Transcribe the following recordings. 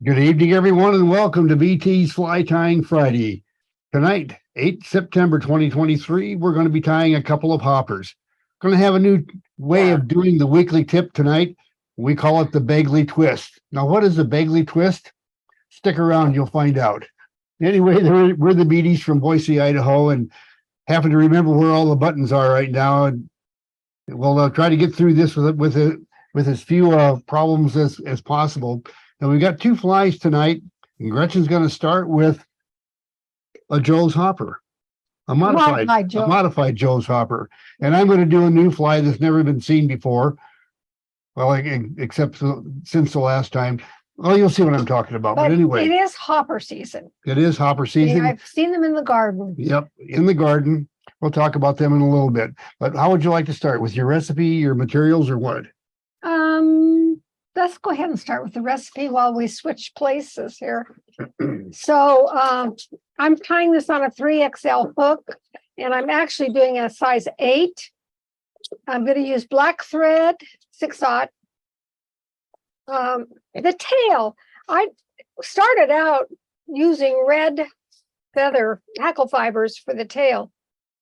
Good evening, everyone, and welcome to BT's Fly Tying Friday. Tonight, 8 September 2023, we're going to be tying a couple of hoppers. Going to have a new way of doing the weekly tip tonight. We call it the Bagley twist. Now, what is the Bagley twist? Stick around, you'll find out. Anyway, we're the Beattys from Boise, Idaho, and happen to remember where all the buttons are right now. And we'll try to get through this with as few problems as possible. And we've got two flies tonight, and Gretchen's going to start with a Joe's hopper, a modified Joe's hopper. And I'm going to do a new fly that's never been seen before. Well, except since the last time. Well, you'll see what I'm talking about. But anyway, it is hopper season. It is hopper season. I've seen them in the garden. Yep, in the garden. We'll talk about them in a little bit. But how would you like to start? With your recipe, your materials, or what? Let's go ahead and start with the recipe while we switch places here. So I'm tying this on a 3XL hook, and I'm actually doing a size 8. I'm going to use black thread, 6/0. The tail, I started out using red feather hackle fibers for the tail,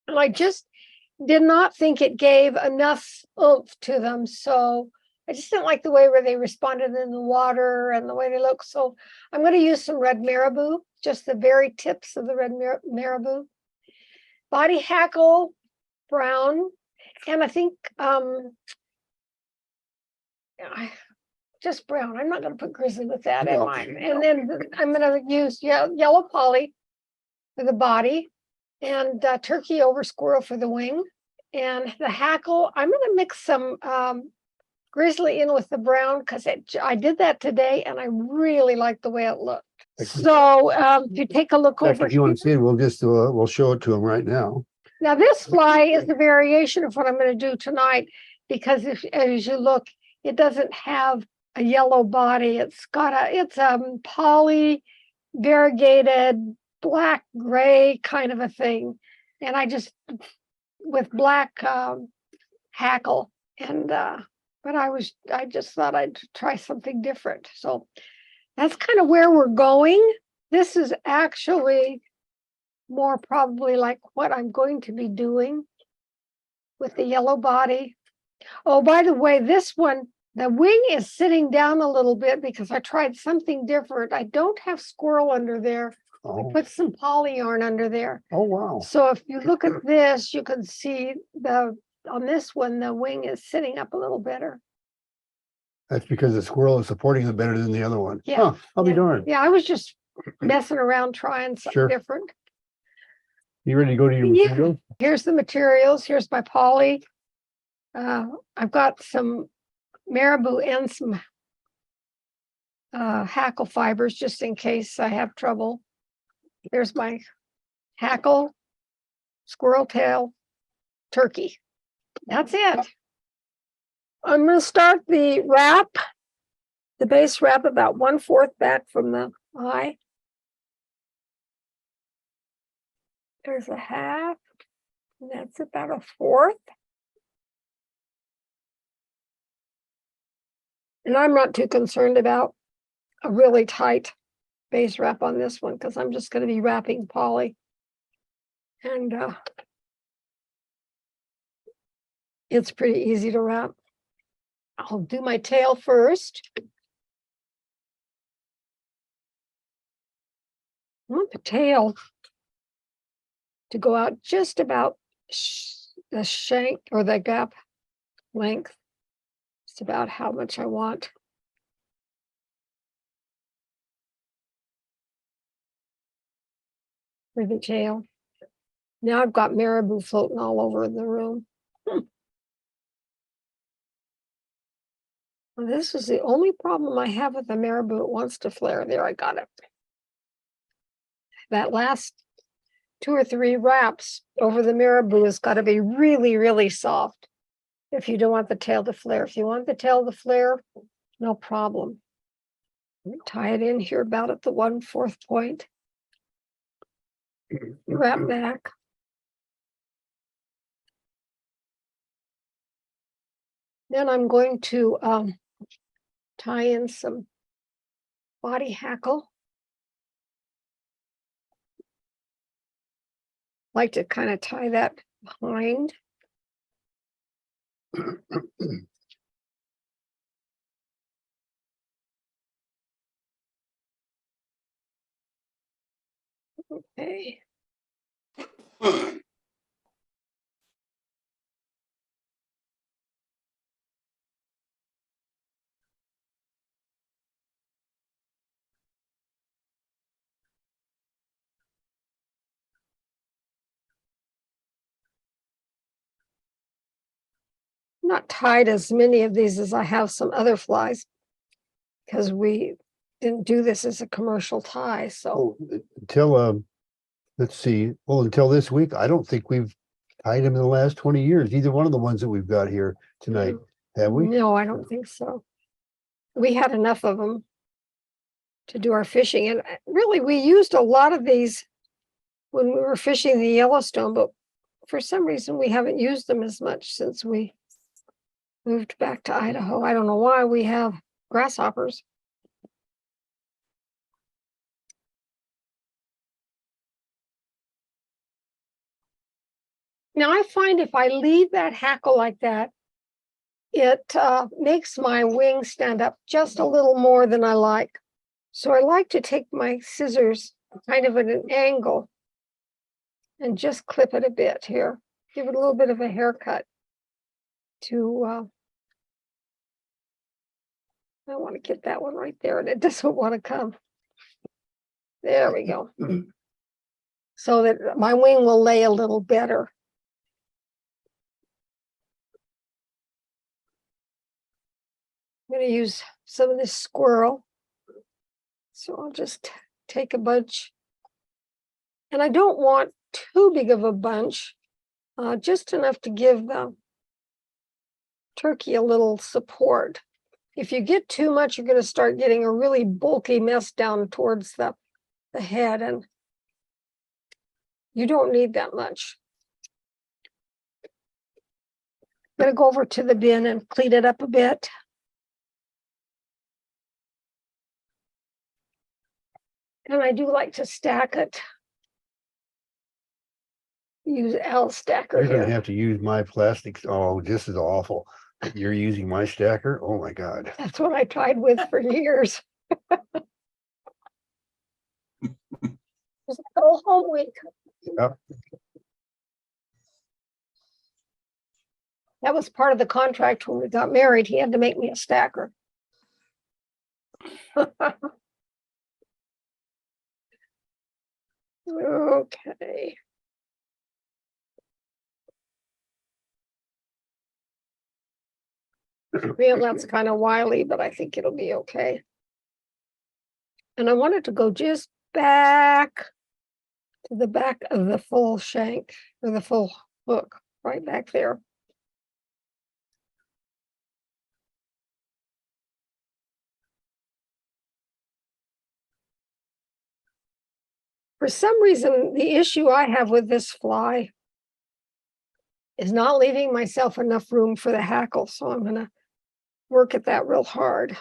and I just did not think it gave enough oomph to them. So I just didn't like the way where they responded in the water and the way they look. So I'm going to use some red marabou, just the very tips of the red marabou. Body hackle, brown, and I think just brown. I'm not going to put grizzly with that in mine. And then I'm going to use yellow poly for the body, and turkey over squirrel for the wing. And the hackle, I'm going to mix some grizzly in with the brown, because I did that today and I really like the way it looked. So if you take a look over, if you want to see it, we'll show it to them right now. Now this fly is the variation of what I'm going to do tonight, because as you look, it doesn't have a yellow body. It's poly variegated black gray kind of a thing, and I just with black hackle, and but I just thought I'd try something different. So that's kind of where we're going. This is actually more probably like what I'm going to be doing with the yellow body. Oh, by the way, this one, the wing is sitting down a little bit because I tried something different. I don't have squirrel under there. I put some poly yarn under there. Oh, wow. So if you look at this, you can see on this one, the wing is sitting up a little better. That's because the squirrel is supporting it better than the other one. Yeah. I'll be darned. Yeah, I was just messing around trying something different. You ready to go to your materials? Here's the materials. Here's my poly. I've got some marabou and some hackle fibers just in case I have trouble. There's my hackle, squirrel tail, turkey. That's it. I'm going to start the wrap, the base wrap, about 1/4 back from the eye. There's a half, and that's about 1/4. And I'm not too concerned about a really tight base wrap on this one, because I'm just going to be wrapping poly. And it's pretty easy to wrap. I'll do my tail first. I want the tail to go out just about the shank or the gap length. It's about how much I want. For the tail. Now I've got marabou floating all over the room. Well, this is the only problem I have with the marabou. It wants to flare. There, I got it. That last 2 or 3 wraps over the marabou has got to be really, really soft if you don't want the tail to flare. If you want the tail to flare, no problem. Tie it in here about at the 1/4 point. Wrap back. Then I'm going to tie in some body hackle. Like to kind of tie that behind. Okay. Not tied as many of these as I have some other flies because we didn't do this as a commercial tie. So Until let's see. Well, until this week, I don't think we've tied them in the last 20 years. Either one of the ones that we've got here tonight, have we? no, I don't think so. We had enough of them to do our fishing, and really we used a lot of these when we were fishing the Yellowstone, but for some reason we haven't used them as much since we moved back to Idaho. I don't know why. We have grasshoppers. Now I find if I leave that hackle like that, it makes my wing stand up just a little more than I like. So I like to take my scissors kind of at an angle and just clip it a bit here. Give it a little bit of a haircut to, I want to get that one right there, and it doesn't want to come. There we go. So that my wing will lay a little better. I'm going to use some of this squirrel. So I'll just take a bunch. And I don't want too big of a bunch, just enough to give the turkey a little support. If you get too much, you're going to start getting a really bulky mess down towards the head, and you don't need that much. I'm going to go over to the bin and clean it up a bit. And I do like to stack it. Use L stacker You're here. going to have to use my plastics. Oh, this is awful. You're using my stacker? Oh my God. That's what I tried with for years. Just go home week. Yep. That was part of the contract when we got married. He had to make me a stacker. Okay. Well, that's kind of wily, but I think it'll be okay. And I want it to go just back to the back of the full shank, or the full hook, right back there. For some reason, the issue I have with this fly is not leaving myself enough room for the hackle. So I'm going to work at that real hard.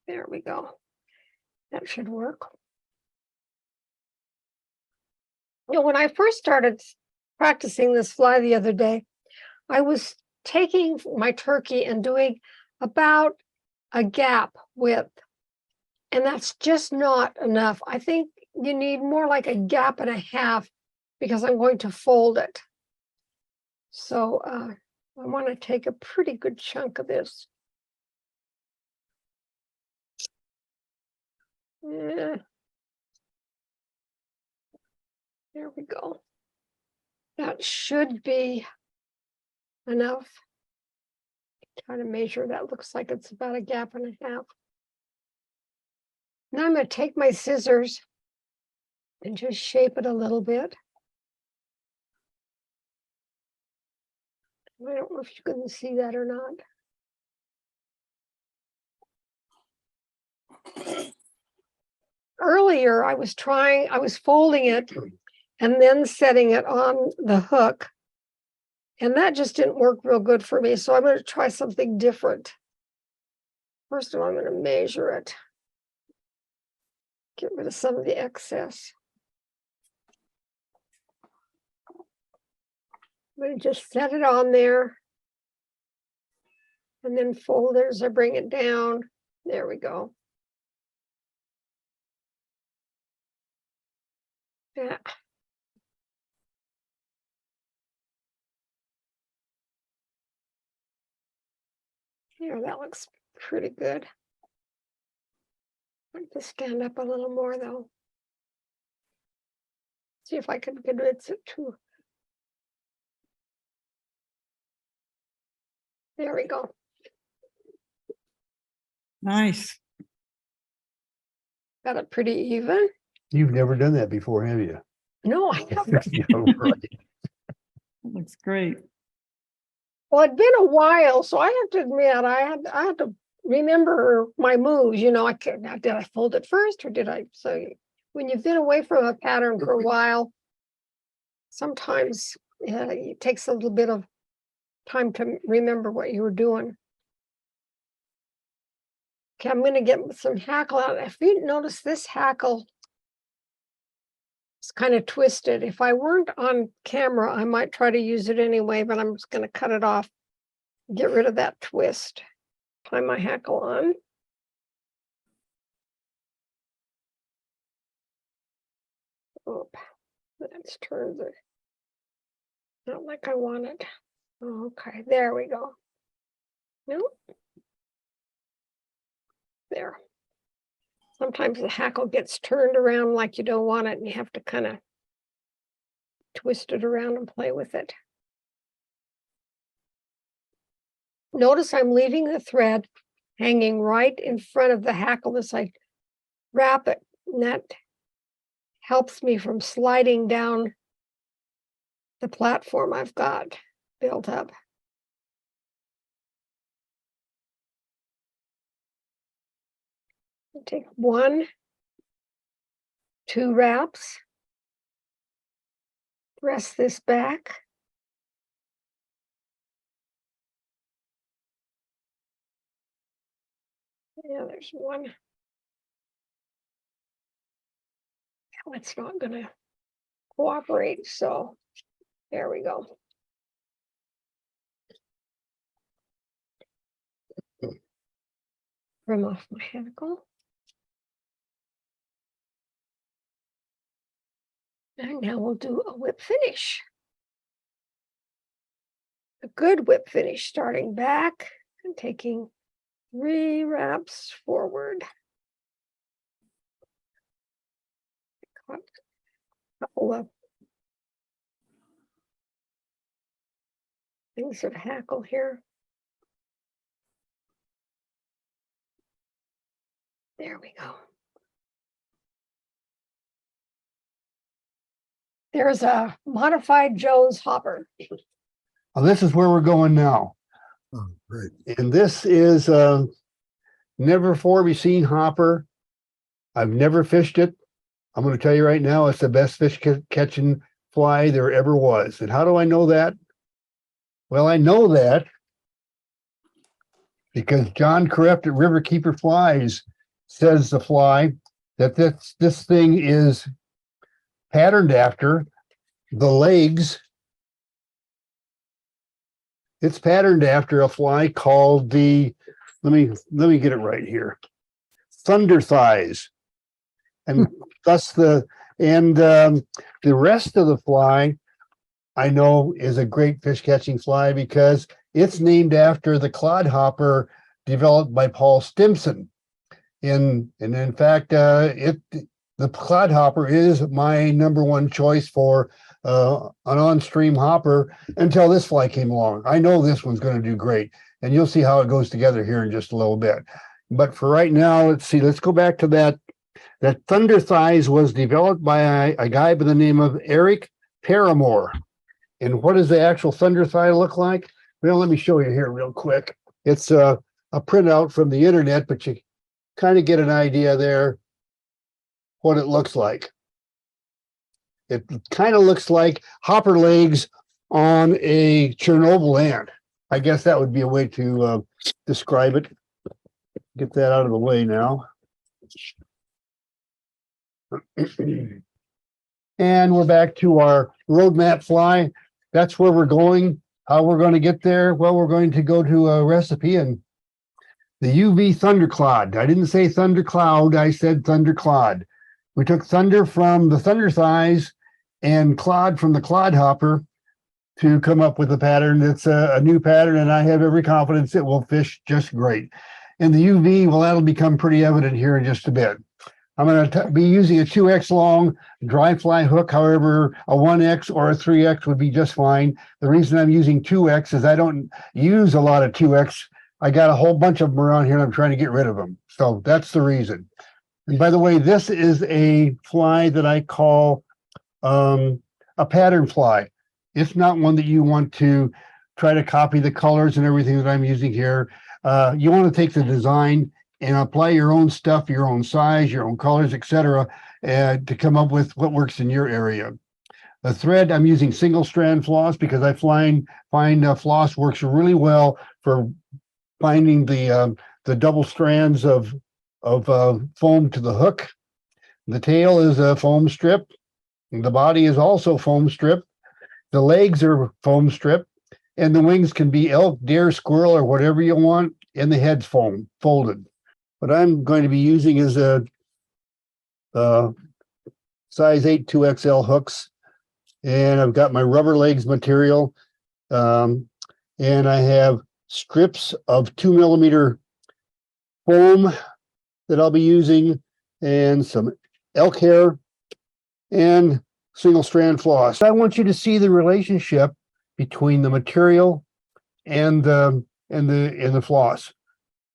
There we go. That should work. You know, when I first started practicing this fly the other day, I was taking my turkey and doing about a gap width. And that's just not enough. I think you need more like a gap and a half because I'm going to fold it. So I want to take a pretty good chunk of this. Yeah. There we go. That should be enough. Try to measure. That looks like it's about a gap and a half. Now I'm going to take my scissors and just shape it a little bit. I don't know if you can see that or not. Earlier, I was folding it and then setting it on the hook. And that just didn't work real good for me. So I'm going to try something different. First of all, I'm going to measure it. Get rid of some of the excess. I'm going to just set it on there. And then folders, I bring it down. There we go. Yeah. Yeah, that looks pretty good. I have to stand up a little more though. See if I can convince it to. There we go. Nice. Got it pretty even. You've never done that before, have you? No, I haven't. Yeah, right. That looks great. Well, it'd been a while, so I have to admit, I had to remember my moves. You know, I could now. Did I fold it first, or did I? So when you've been away from a pattern for a while, sometimes it takes a little bit of time to remember what you were doing. Okay, I'm going to get some hackle out. If you notice, this hackle is kind of twisted. If I weren't on camera, I might try to use it anyway, but I'm just going to cut it off. Get rid of that twist. Tie my hackle on. Oh, that's turned it. Not like I want it. Okay, there we go. Nope. There. Sometimes the hackle gets turned around like you don't want it, and you have to kind of twist it around and play with it. Notice I'm leaving the thread hanging right in front of the hackle as I wrap it, and that helps me from sliding down the platform I've got built up. Take 1, 2 wraps, press this back. Yeah, there's one. Now it's not going to cooperate, so there we go. Trim off my hackle. And now we'll do a whip finish. A good whip finish, starting back and taking 3 wraps forward. Got a couple of things of hackle here. There we go. There's a modified Joe's hopper. Well, this is where we're going now. Oh, great. And this is a never before be seen hopper. I've never fished it. I'm going to tell you right now, it's the best fish catching fly there ever was. And how do I know that? Well, I know that because John Correct at Riverkeeper Flies says the fly that this thing is patterned after the legs. It's patterned after a fly called the, let me get it right here, thunder thighs. And thus the rest of the fly I know is a great fish catching fly because it's named after the clodhopper developed by Paul Stimson. And in fact, the clodhopper is my #1 choice for an on-stream hopper until this fly came along. I know this one's going to do great, and you'll see how it goes together here in just a little bit. But for right now, let's go back to that. That Thunder Thighs was developed by a guy by the name of Eric Paramore. And what does the actual Thunder Thigh look like? Well, let me show you here real quick. It's a printout from the internet, but you kind of get an idea there what it looks like. It kind of looks like hopper legs on a Chernobyl ant. I guess that would be a way to describe it. get that out of the way now. And we're back to our roadmap fly. That's where we're going. How we're going to get there? Well, we're going to go to a recipe and the UV Thunder Klod. I didn't say Thunder Cloud, I said Thunder Klod. We took thunder from the thunder thighs and clod from the clod hopper to come up with a pattern. It's a new pattern, and I have every confidence it will fish just great. And the UV, well, that'll become pretty evident here in just a bit. I'm going to be using a 2X long dry fly hook. However, a 1X or a 3X would be just fine. The reason I'm using 2X is I don't use a lot of 2X. I got a whole bunch of them around here and I'm trying to get rid of them. So that's the reason. And by the way, this is a fly that I call a pattern fly. It's not one that you want to try to copy the colors and everything that I'm using here. You want to take the design and apply your own stuff, your own size, your own colors, etc., to come up with what works in your area. The thread, I'm using single strand floss because I find floss works really well for finding the double strands of foam to the hook. The tail is a foam strip. The body is also foam strip. The legs are foam strip, and the wings can be elk, deer, squirrel, or whatever you want, and the head's foam folded. What I'm going to be using is a size 8 2XL hooks, and I've got my rubber legs material, and I have strips of 2mm foam that I'll be using, and some elk hair, and single strand floss. I want you to see the relationship between the material and the floss.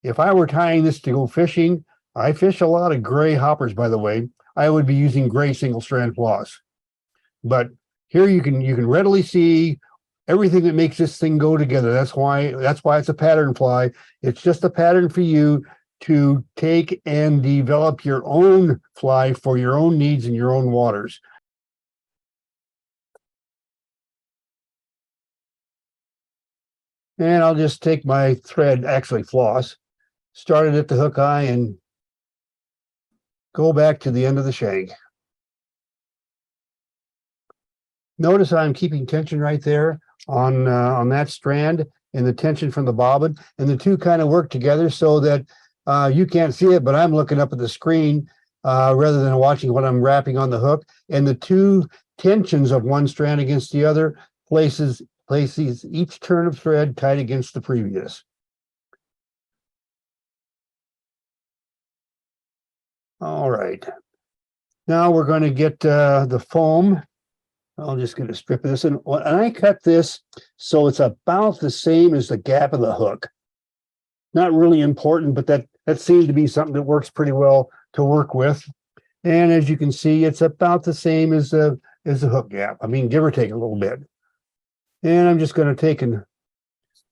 If I were tying this to go fishing, I fish a lot of gray hoppers, by the way, I would be using gray single strand floss. But here you can readily see everything that makes this thing go together. That's why it's a pattern fly. It's just a pattern for you to take and develop your own fly for your own needs in your own waters. And I'll just take my thread, actually floss, start it at the hook eye and go back to the end of the shank. Notice I'm keeping tension right there on that strand and the tension from the bobbin, and the two kind of work together so that you can't see it, but I'm looking up at the screen rather than watching what I'm wrapping on the hook. And the two tensions of one strand against the other places each turn of thread tight against the previous. All right. Now we're going to get the foam. I'll just get a strip of this. And I cut this so it's about the same as the gap of the hook. Not really important, but that seems to be something that works pretty well to work with. And as you can see, it's about the same as the hook gap. I mean, give or take a little bit. And I'm just going to take and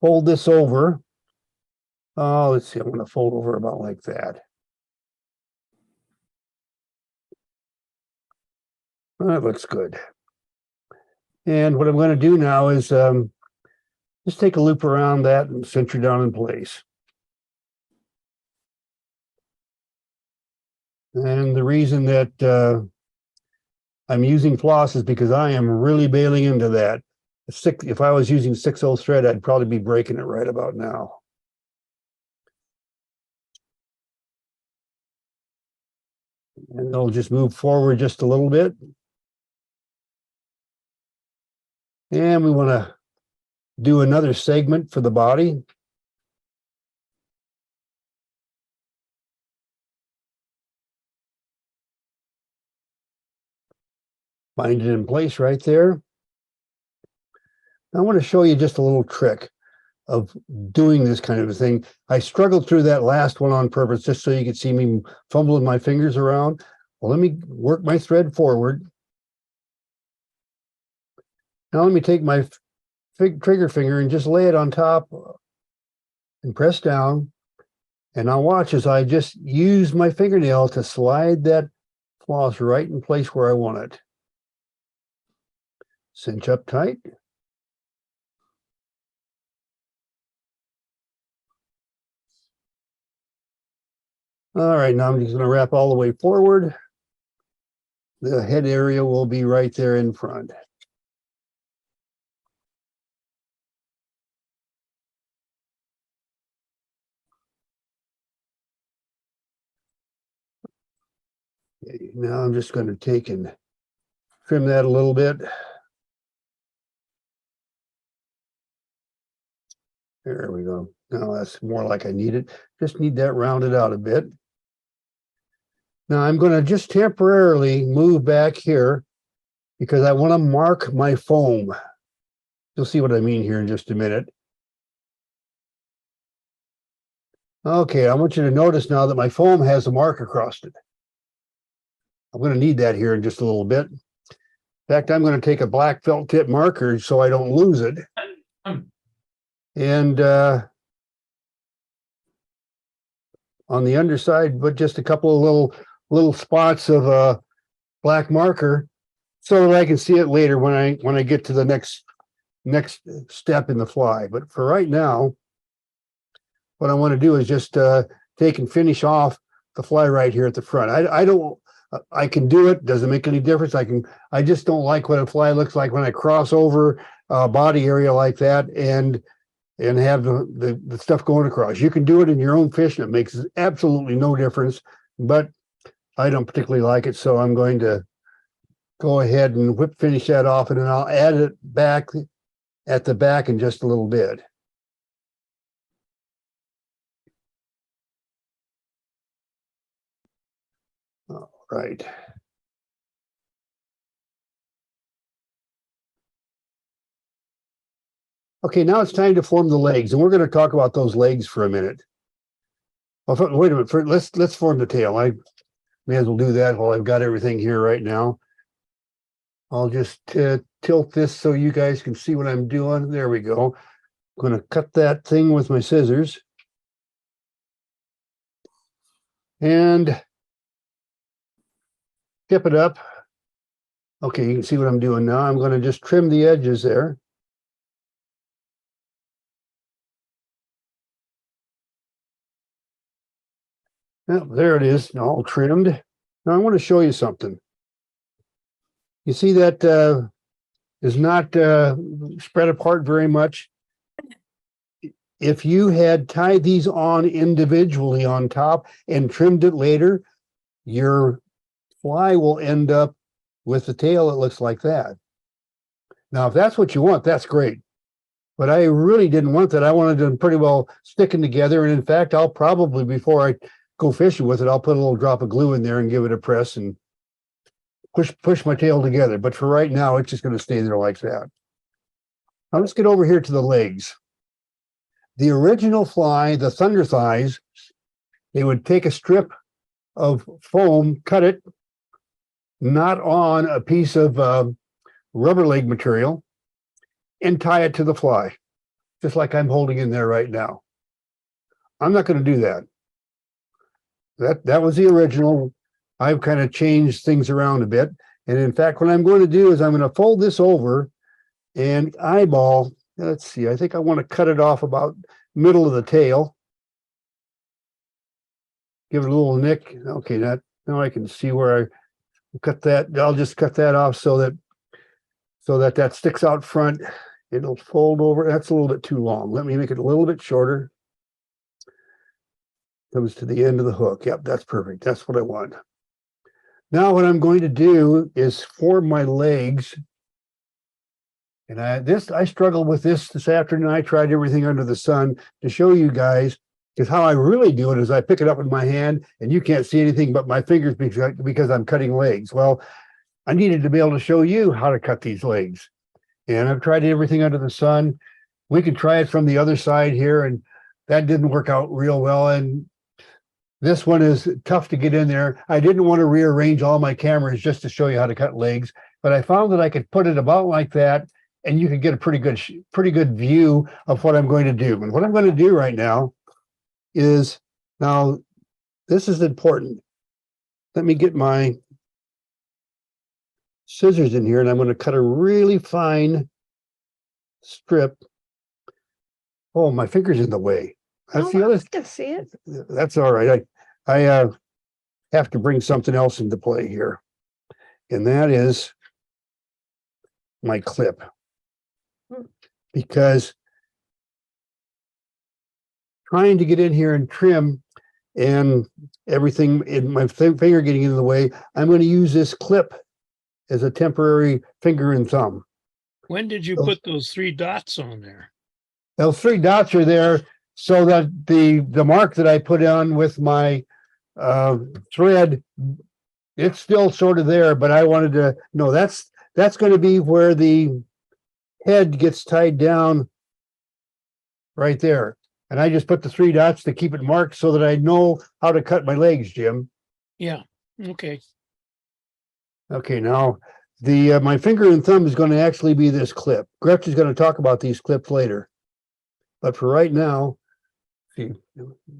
fold this over. Oh, let's see. I'm going to fold over about like that. That looks good. And what I'm going to do now is just take a loop around that and cinch it down in place. And the reason that I'm using floss is because I am really bailing into that. If I was using 6/0 thread, I'd probably be breaking it right about now. And I'll just move forward just a little bit. And we want to do another segment for the body. Find it in place right there. I want to show you just a little trick of doing this kind of a thing. I struggled through that last one on purpose just so you could see me fumbling my fingers around. Well, let me work my thread forward. Now let me take my trigger finger and just lay it on top and press down. And now watch as I just use my fingernail to slide that floss right in place where I want it. Cinch up tight. All right, now I'm just gonna wrap all the way forward. The head area will be right there in front. Okay, now I'm just going to take and trim that a little bit. There we go. Now that's more like I need it. Just need that rounded out a bit. Now I'm going to just temporarily move back here because I want to mark my foam. You'll see what I mean here in just a minute. Okay, I want you to notice now that my foam has a mark across it. I'm going to need that here in just a little bit. In fact, I'm going to take a black felt tip marker so I don't lose it. And on the underside, but just a couple of little spots of black marker so that I can see it later when I get to the next step in the fly. But for right now, what I want to do is just take and finish off the fly right here at the front. I can do it. Doesn't make any difference. I just don't like what a fly looks like when I cross over a body area like that and have the stuff going across. You can do it in your own fish and it makes absolutely no difference, but I don't particularly like it. So I'm going to go ahead and finish that off, and then I'll add it back at the back in just a little bit. All right. Okay, now it's time to form the legs, and we're going to talk about those legs for a minute. Well, wait a minute. Let's form the tail. I may as well do that while I've got everything here right now. I'll just tilt this so you guys can see what I'm doing. There we go. I'm going to cut that thing with my scissors. And tip it up. Okay, you can see what I'm doing now. I'm going to just trim the edges there. Well, there it is, all trimmed. Now I want to show you something. You see that is not spread apart very much. If you had tied these on individually on top and trimmed it later, your fly will end up with the tail that looks like that. Now, if that's what you want, that's great. But I really didn't want that. I wanted them pretty well sticking together. And in fact, I'll probably, before I go fishing with it, I'll put a little drop of glue in there and give it a press and push my tail together. But for right now, it's just going to stay there like that. Now let's get over here to the legs. The original fly, the thunder thighs, they would take a strip of foam, cut it, knot on a piece of rubber leg material, and tie it to the fly, just like I'm holding in there right now. I'm not going to do that. That was the original. I've kind of changed things around a bit. And in fact, what I'm going to do is I'm going to fold this over and eyeball. Let's see, I think I want to cut it off about middle of the tail. Give it a little nick. Okay, now I can see where I cut that. I'll just cut that off so that sticks out front. It'll fold over. That's a little bit too long. Let me make it a little bit shorter. Comes to the end of the hook. Yep, that's perfect. That's what I want. Now what I'm going to do is form my legs. And I struggled with this afternoon. I tried everything under the sun to show you guys, because how I really do it is I pick it up in my hand and you can't see anything but my fingers because I'm cutting legs. Well, I needed to be able to show you how to cut these legs. And I've tried everything under the sun. We could try it from the other side here, and that didn't work out real well. And this one is tough to get in there. I didn't want to rearrange all my cameras just to show you how to cut legs, but I found that I could put it about like that, and you can get a pretty good view of what I'm going to do. And what I'm going to do right now is, now this is important. Let me get my scissors in here, and I'm going to cut a really fine strip. Oh, my finger's in the way. That's the other. I can see it. That's all right. I have to bring something else into play here, and that is my clip. Because trying to get in here and trim and everything in my finger getting in the way, I'm going to use this clip as a temporary finger and thumb. When did you put those 3 dots on there? Those 3 dots are there so that the mark that I put on with my thread, it's still sort of there, but I wanted to know that's going to be where the head gets tied down right there. And I just put the 3 dots to keep it marked so that I know how to cut my legs, Jim. Yeah. Okay. Okay, now the my finger and thumb is going to actually be this clip. Gretch is going to talk about these clips later. But for right now, see,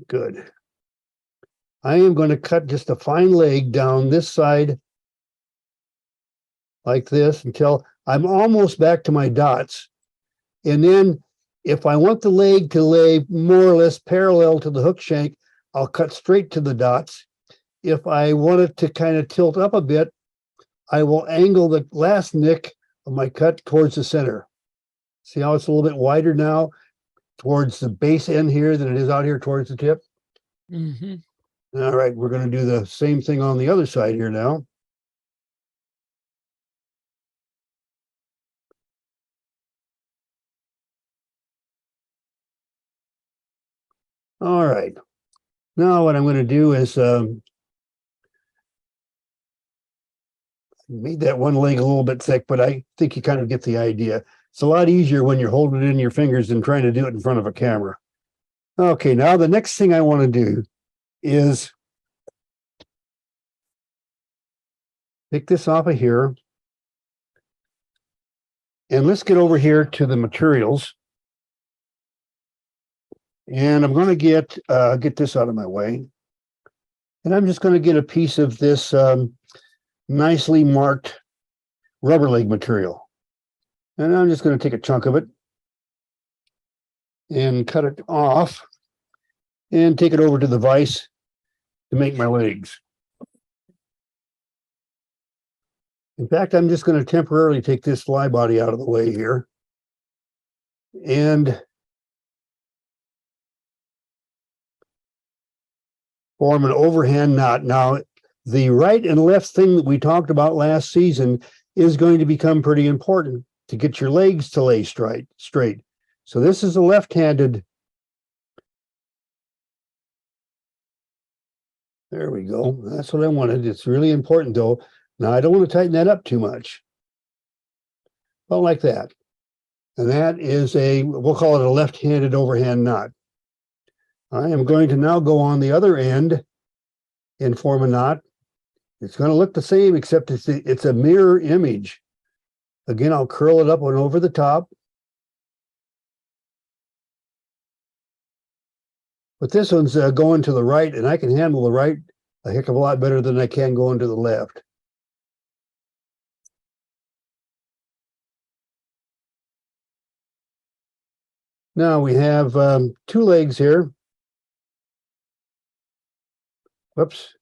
good. I am going to cut just a fine leg down this side like this until I'm almost back to my dots. And then if I want the leg to lay more or less parallel to the hook shank, I'll cut straight to the dots. If I want it to kind of tilt up a bit, I will angle the last nick of my cut towards the center. See how it's a little bit wider now towards the base end here than it is out here towards the tip? Mm-hmm. All right, we're going to do the same thing on the other side here now. All right. Now what I'm going to do is made that one leg a little bit thick, but I think you kind of get the idea. It's a lot easier when you're holding it in your fingers than trying to do it in front of a camera. Okay, now the next thing I want to do is pick this off of here. And let's get over here to the materials. And I'm going to get this out of my way. And I'm just going to get a piece of this nicely marked rubber leg material. And I'm just going to take a chunk of it and cut it off and take it over to the vise to make my legs. In fact, I'm just going to temporarily take this fly body out of the way here and form an overhand knot. Now, the right and left thing that we talked about last season is going to become pretty important to get your legs to lay straight. So this is a left-handed. There we go. That's what I wanted. It's really important though. Now I don't want to tighten that up too much. Well, like that. And that is we'll call it a left-handed overhand knot. I am going to now go on the other end and form a knot. It's going to look the same, except it's a mirror image. Again, I'll curl it up and over the top. But this one's going to the right, and I can handle the right a heck of a lot better than I can going to the left. Now we have 2 legs here. Whoops.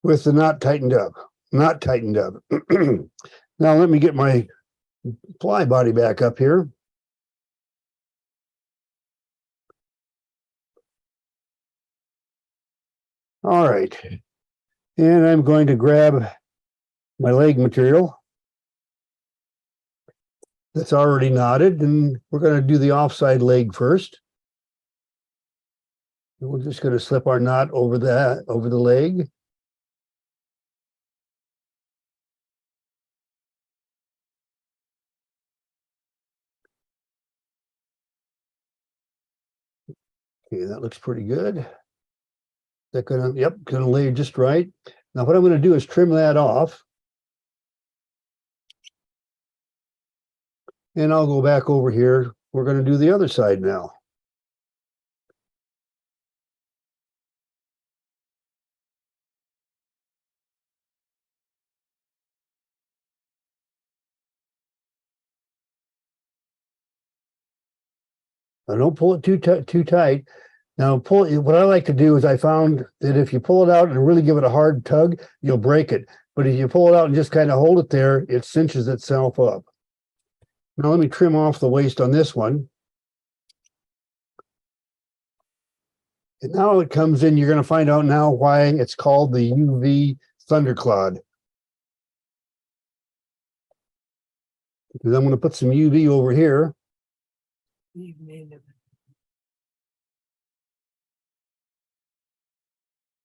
With the knot tightened up. Not tightened up. Now let me get my fly body back up here. All right. And I'm going to grab my leg material that's already knotted, and we're going to do the offside leg first. And we're just going to slip our knot over the leg. Okay, that looks pretty good. Is that gonna, yep, gonna lay just right. Now what I'm going to do is trim that off. And I'll go back over here. We're going to do the other side now. Now don't pull it too tight. Now, what I like to do is I found that if you pull it out and really give it a hard tug, you'll break it. But if you pull it out and just kind of hold it there, it cinches itself up. Now, let me trim off the waste on this one. And now it comes in, you're going to find out now why it's called the UV Thunder Klod. Because I'm going to put some UV over here.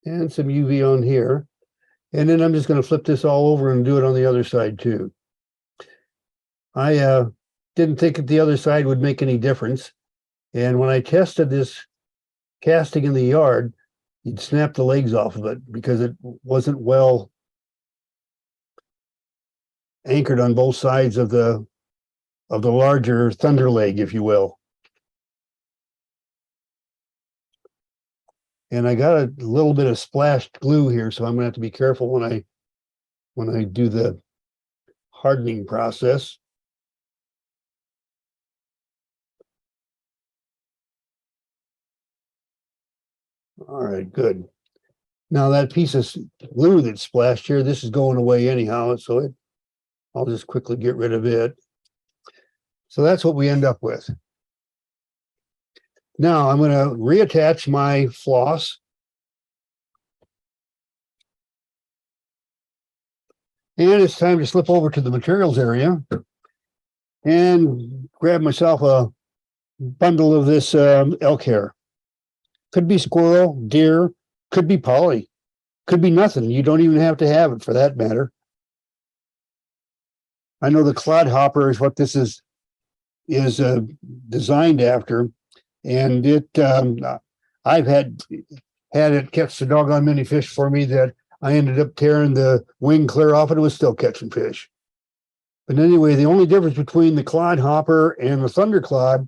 And some UV on here. And then I'm just going to flip this all over and do it on the other side too. I didn't think that the other side would make any difference. And when I tested this casting in the yard, you'd snap the legs off of it because it wasn't well anchored on both sides of the larger thunder leg, if you will. And I got a little bit of splashed glue here, so I'm gonna have to be careful when I do the hardening process. All right, good. Now that piece of glue that's splashed here, this is going away anyhow, so I'll just quickly get rid of it. So that's what we end up with. Now I'm going to reattach my floss. And it's time to slip over to the materials area and grab myself a bundle of this elk hair. Could be squirrel, deer, could be poly, could be nothing. You don't even have to have it for that matter. I know the clod hopper is what this is designed after, and I've had it catch the doggone many fish for me that I ended up tearing the wing clear off and it was still catching fish. But anyway, the only difference between the clod hopper and the thunder clod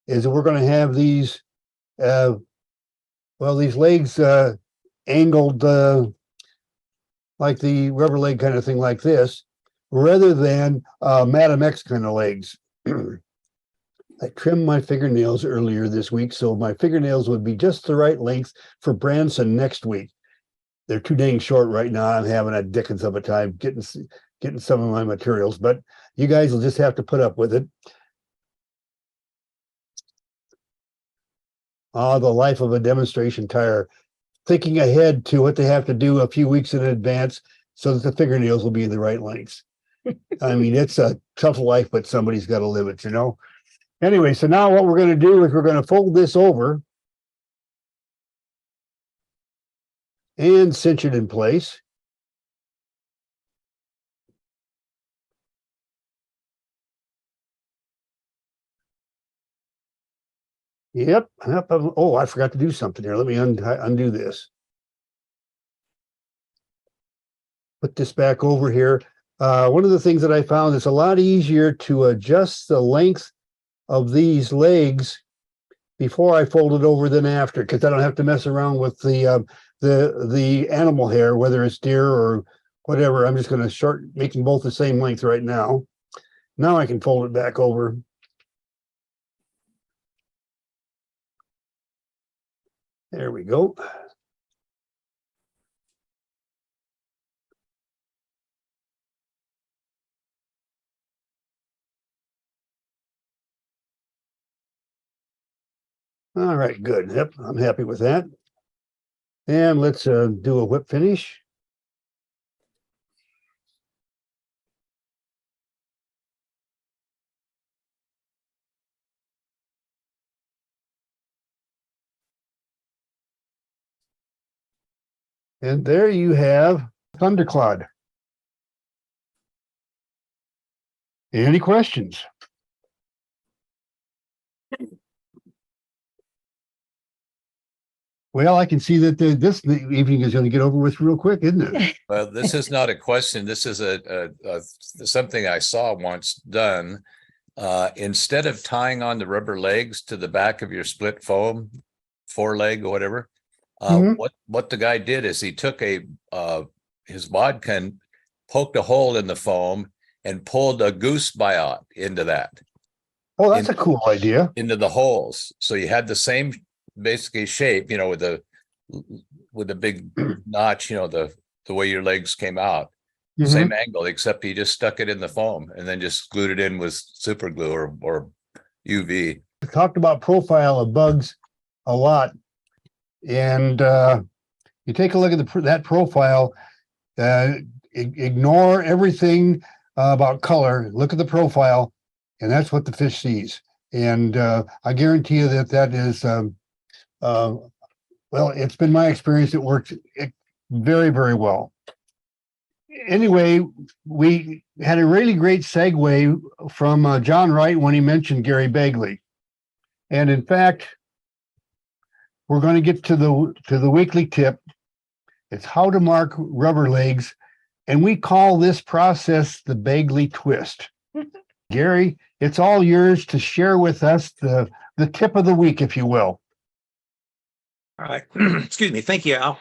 is that we're going to have these these legs angled like the rubber leg kind of thing like this, rather than Madam X kind of legs. I trimmed my fingernails earlier this week, so my fingernails would be just the right length for Branson next week. They're too dang short right now. I'm having a dickens of a time getting some of my materials, but you guys will just have to put up with it. The life of a demonstration tire. Thinking ahead to what they have to do a few weeks in advance so that the fingernails will be the right lengths. I mean, it's a tough life, but somebody's got to live it, you know? Anyway, so now what we're going to do is we're going to fold this over and cinch it in place. Yep. Oh, I forgot to do something here. Let me undo this. Put this back over here. One of the things that I found, it's a lot easier to adjust the length of these legs before I fold it over than after, because I don't have to mess around with the animal hair, whether it's deer or whatever. I'm just going to make them both the same length right now. Now I can fold it back over. There we go. All right, good. Yep, I'm happy with that. And let's do a whip finish. And there you have Thunder Klod. Any questions? Well, I can see that this evening is going to get over with real quick, isn't it? Well, this is not a question. This is something I saw once done. Instead of tying on the rubber legs to the back of your split foam, foreleg or whatever, what the guy did is he took his bodkin, poked a hole in the foam, and pulled a goose biot into that. Oh, that's a cool idea. Into the holes. So you had the same basically shape, with the big notch, the way your legs came out. Mhm. Same angle, except he just stuck it in the foam and then just glued it in with super glue or UV. We talked about profile of bugs a lot. And you take a look at that profile, ignore everything about color, look at the profile, and that's what the fish sees. And I guarantee you that is, well, it's been my experience. It worked very, very well. Anyway, we had a really great segue from John Wright when he mentioned Gary Bagley. And in fact, we're going to get to the weekly tip. It's how to mark rubber legs. And we call this process the Bagley twist. Gary, it's all yours to share with us the tip of the week, if you will. All right. Excuse me. Thank you, Al.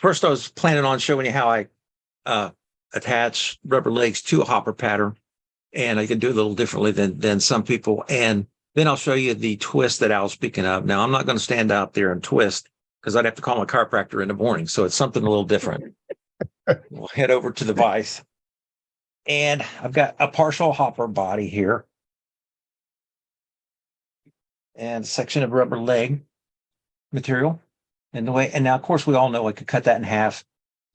First, I was planning on showing you how I attach rubber legs to a hopper pattern, and I can do it a little differently than some people. And then I'll show you the twist that Al's speaking of. Now, I'm not going to stand out there and twist because I'd have to call my chiropractor in the morning. So it's something a little different. We'll head over to the vise, and I've got a partial hopper body here and a section of rubber leg material. And now, of course, we all know I could cut that in half,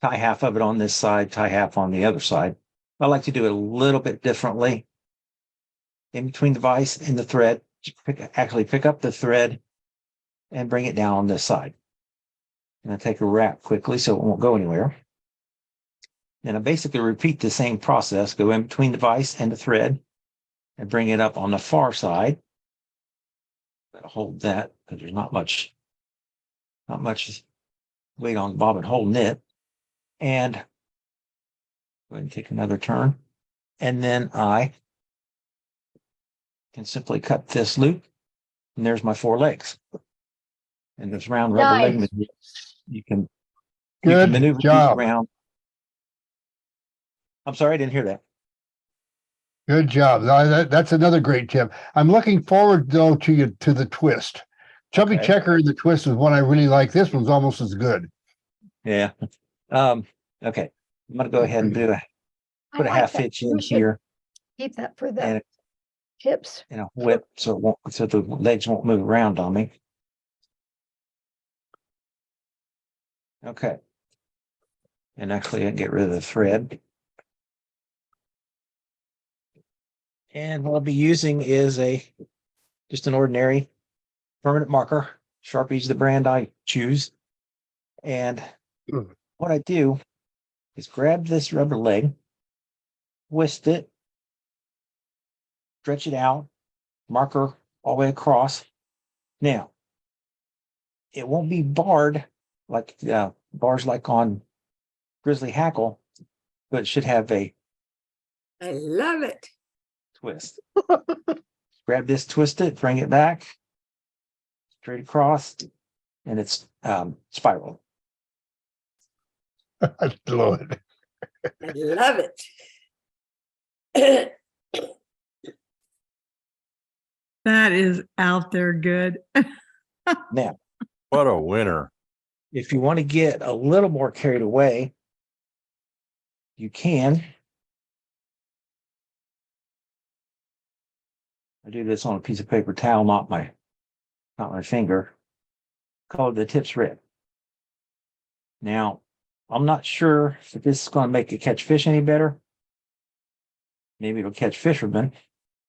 tie half of it on this side, tie half on the other side. I like to do it a little bit differently. In between the vise and the thread, actually pick up the thread and bring it down on this side. And I take a wrap quickly so it won't go anywhere. And I basically repeat the same process, go in between the vise and the thread and bring it up on the far side. Gotta hold that because there's not much weight on the bobbin holding it. And go ahead and take another turn. And then I can simply cut this loop. And there's my 4 legs. And there's round rubber leg. You can maneuver these around. I'm sorry, I didn't hear that. Good job. That's another great tip. I'm looking forward though to the twist. Chubby checker in the twist is one I really like. This one's almost as good. Yeah. Okay. I'm gonna go ahead and put a half hitch in here. Keep that for the And tips. whip so the legs won't move around on me. Okay. And actually I can get rid of the thread. And what I'll be using is just an ordinary permanent marker. Sharpie's the brand I choose. And what I do is grab this rubber leg, twist it, stretch it out, marker all the way across. Now, it won't be barred like bars like on Grizzly Hackle, but it should have a I love it. twist. Grab this, twist it, bring it back straight across, and it's spiral. I love it. I love it. That is out there good. Now, What a winner. if you want to get a little more carried away, you can. I do this on a piece of paper towel, not my finger. Call it the tips red. Now, I'm not sure if this is going to make it catch fish any better. Maybe it'll catch fishermen.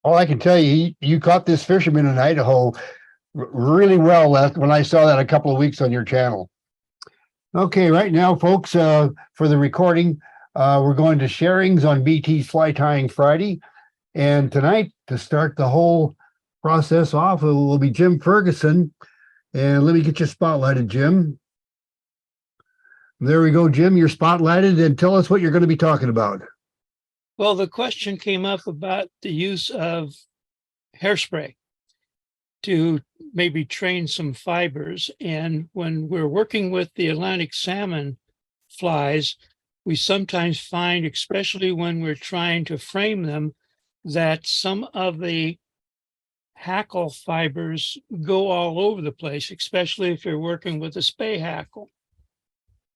All I can tell you, you caught this fisherman in Idaho really well when I saw that a couple of weeks on your channel. Okay, right now, folks, for the recording, we're going to sharings on BT's Fly Tying Friday. And tonight, to start the whole process off, it will be Jim Ferguson. And let me get you spotlighted, Jim. There we go, Jim. You're spotlighted, and tell us what you're going to be talking about. Well, the question came up about the use of hairspray to maybe train some fibers. And when we're working with the Atlantic salmon flies, we sometimes find, especially when we're trying to frame them, that some of the hackle fibers go all over the place, especially if you're working with a spay hackle.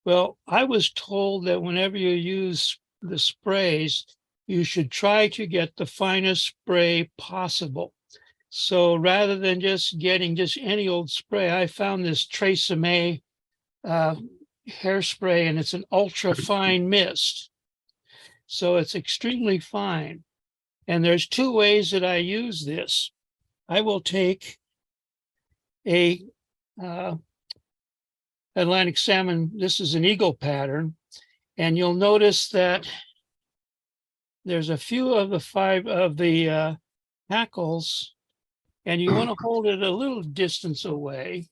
Well, I was told that whenever you use the sprays, you should try to get the finest spray possible. So rather than just getting just any old spray, I found this Tresemme hairspray, and it's an ultra fine mist. So it's extremely fine. And there's two ways that I use this. I will take a Atlantic salmon. This is an eagle pattern. And you'll notice that there's a few of the hackles, and you want to hold it a little distance away.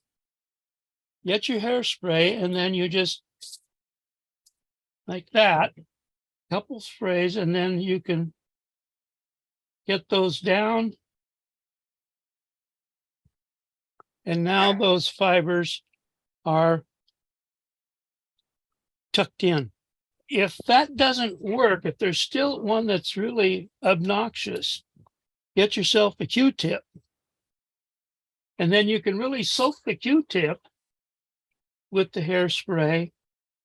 Get your hairspray, and then you just like that, couple sprays, and then you can get those down. And now those fibers are tucked in. If that doesn't work, if there's still one that's really obnoxious, get yourself a Q-tip. And then you can really soak the Q-tip with the hairspray,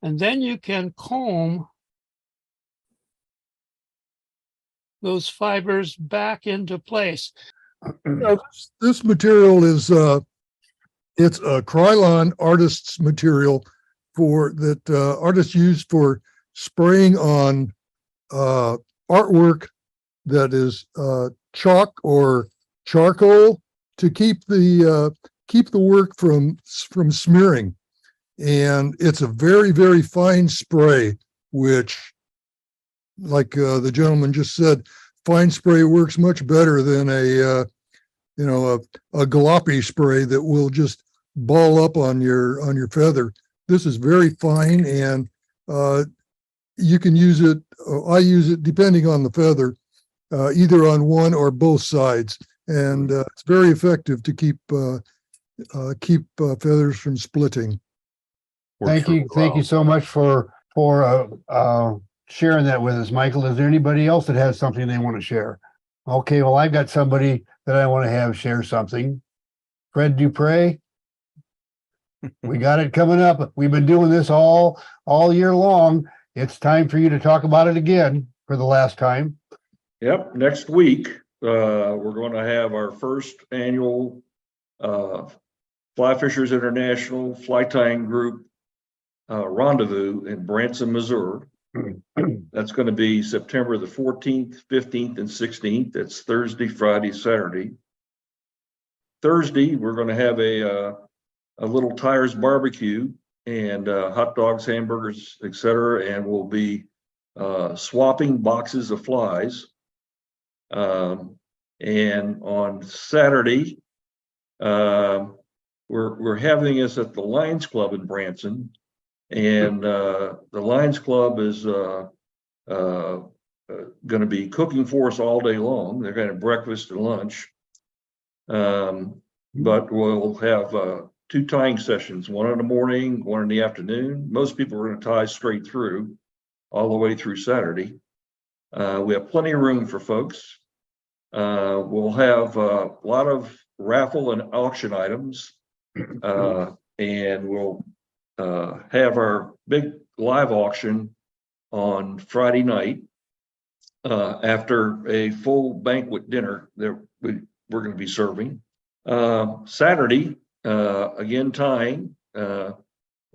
and then you can comb those fibers back into place. This material is it's a Krylon artist's material that artists use for spraying on artwork that is chalk or charcoal to keep the work from smearing. And it's a very, very fine spray, which, like the gentleman just said, fine spray works much better than a gloppy spray that will just ball up on your feather. This is very fine, and you can use it. I use it depending on the feather, either on one or both sides, and it's very effective to keep feathers from splitting. Thank you so much for sharing that with us, Michael. Is there anybody else that has something they want to share? Okay, well, I've got somebody that I want to have share something. Fred Dupre. We got it coming up. We've been doing this all year long. It's time for you to talk about it again for the last time. Yep, next week, we're going to have our first annual Fly Fishers International Fly Tying Group rendezvous in Branson, Missouri. That's going to be September the 14th, 15th, and 16th. That's Thursday, Friday, Saturday. Thursday, we're going to have a little tires barbecue and hot dogs, hamburgers, etc. And we'll be swapping boxes of flies. And on Saturday, we're having this at the Lions Club in Branson. And the Lions Club is going to be cooking for us all day long. They're going to have breakfast and lunch. But we'll have 2 tying sessions, one in the morning, one in the afternoon. Most people are going to tie straight through, all the way through Saturday. We have plenty of room for folks. We'll have a lot of raffle and auction items. And we'll have our big live auction on Friday night after a full banquet dinner that we're going to be serving. Saturday, again, tying. We're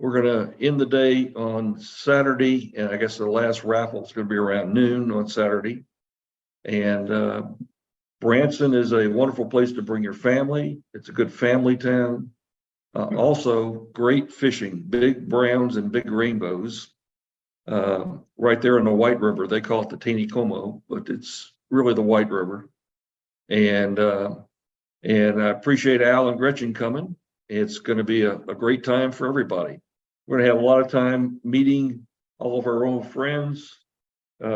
going to end the day on Saturday, and I guess the last raffle is going to be around noon on Saturday. And Branson is a wonderful place to bring your family. It's a good family town. Also, great fishing, big browns and big rainbows. Right there in the White River, they call it the Taneycomo, but it's really the White River. And I appreciate Al and Gretchen coming. It's going to be a great time for everybody. We're going to have a lot of time meeting all of our old friends,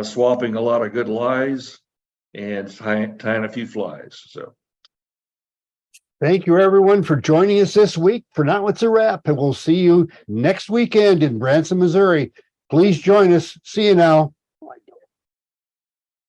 swapping a lot of good lies, and tying a few flies. So. Thank you, everyone, for joining us this week. For now, it's a wrap, and we'll see you next weekend in Branson, Missouri. Please join us. See you now.